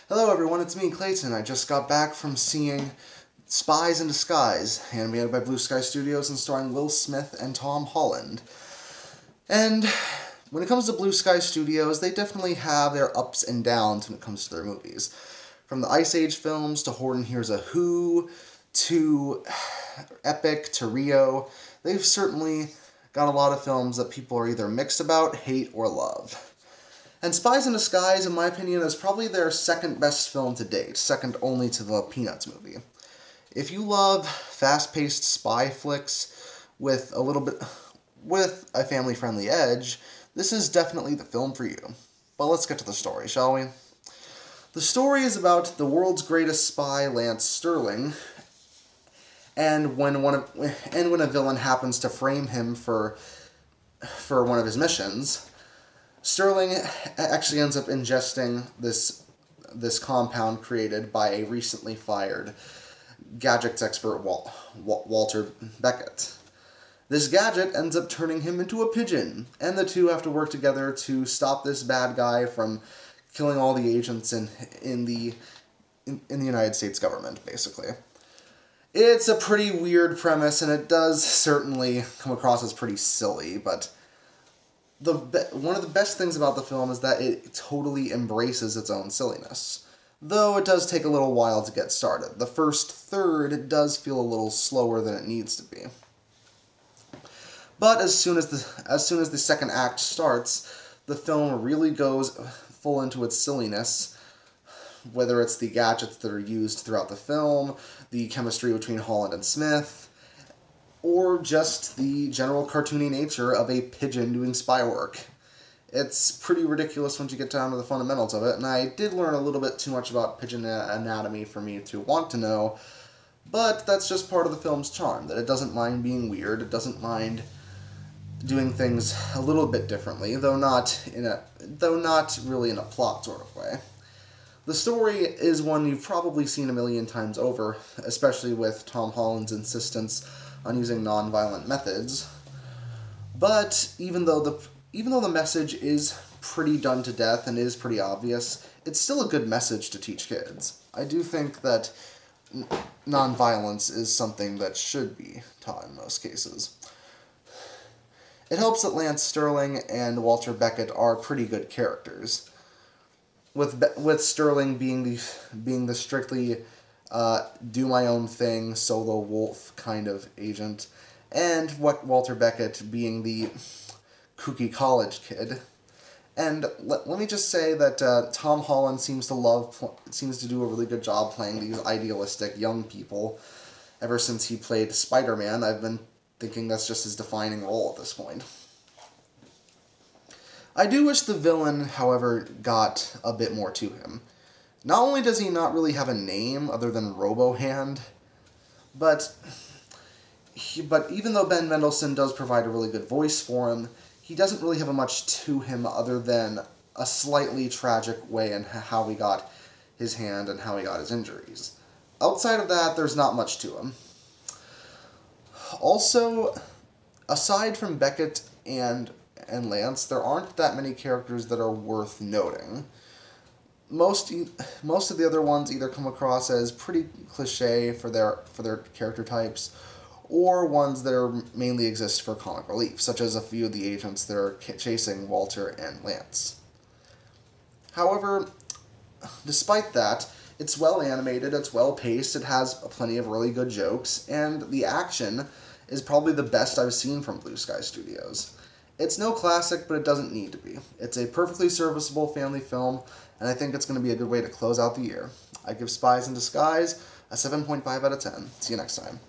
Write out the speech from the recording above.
Hello everyone, it's me, Clayton. I just got back from seeing Spies in Disguise, animated by Blue Sky Studios and starring Will Smith and Tom Holland. And when it comes to Blue Sky Studios, they definitely have their ups and downs when it comes to their movies. From the Ice Age films, to Horton Hears a Who, to Epic, to Rio, they've certainly got a lot of films that people are either mixed about, hate, or love. And Spies in Disguise, in my opinion, is probably their second best film to date, second only to the Peanuts movie. If you love fast-paced spy flicks with a family-friendly edge, this is definitely the film for you. But let's get to the story, shall we? The story is about the world's greatest spy, Lance Sterling, and when a villain happens to frame him for one of his missions, Sterling actually ends up ingesting this compound created by a recently fired gadgets expert, Walter Beckett. This gadget ends up turning him into a pigeon, and the two have to work together to stop this bad guy from killing all the agents in the United States government, basically. It's a pretty weird premise, and it does certainly come across as pretty silly, but one of the best things about the film is that it totally embraces its own silliness. Though it does take a little while to get started. The first third does feel a little slower than it needs to be. But as soon as the second act starts, the film really goes full into its silliness, whether it's the gadgets that are used throughout the film, the chemistry between Holland and Smith, or just the general cartoony nature of a pigeon doing spy work. It's pretty ridiculous once you get down to the fundamentals of it, and I did learn a little bit too much about pigeon anatomy for me to want to know, but that's just part of the film's charm, that it doesn't mind being weird, it doesn't mind doing things a little bit differently, though not really in a plot sort of way. The story is one you've probably seen a million times over, especially with Tom Holland's insistence on using non-violent methods. But even though the message is pretty done to death and is pretty obvious, it's still a good message to teach kids. I do think that non-violence is something that should be taught in most cases. It helps that Lance Sterling and Walter Beckett are pretty good characters, with Sterling being the strictly do my own thing, solo wolf kind of agent, and Walter Beckett being the kooky college kid. And let me just say that Tom Holland seems to do a really good job playing these idealistic young people. Ever since he played Spider-Man, I've been thinking that's just his defining role at this point. I do wish the villain, however, got a bit more to him. Not only does he not really have a name other than Robo-Hand, but even though Ben Mendelsohn does provide a really good voice for him, he doesn't really have much to him other than a slightly tragic way in how he got his hand and how he got his injuries. Outside of that, there's not much to him. Also, aside from Beckett and Lance, there aren't that many characters that are worth noting. Most of the other ones either come across as pretty cliche for their character types, or ones that mainly exist for comic relief, such as a few of the agents that are chasing Walter and Lance. However, despite that, it's well animated, it's well paced, it has plenty of really good jokes, and the action is probably the best I've seen from Blue Sky Studios. It's no classic, but it doesn't need to be. It's a perfectly serviceable family film, and I think it's going to be a good way to close out the year. I give Spies in Disguise a 7.5 out of 10. See you next time.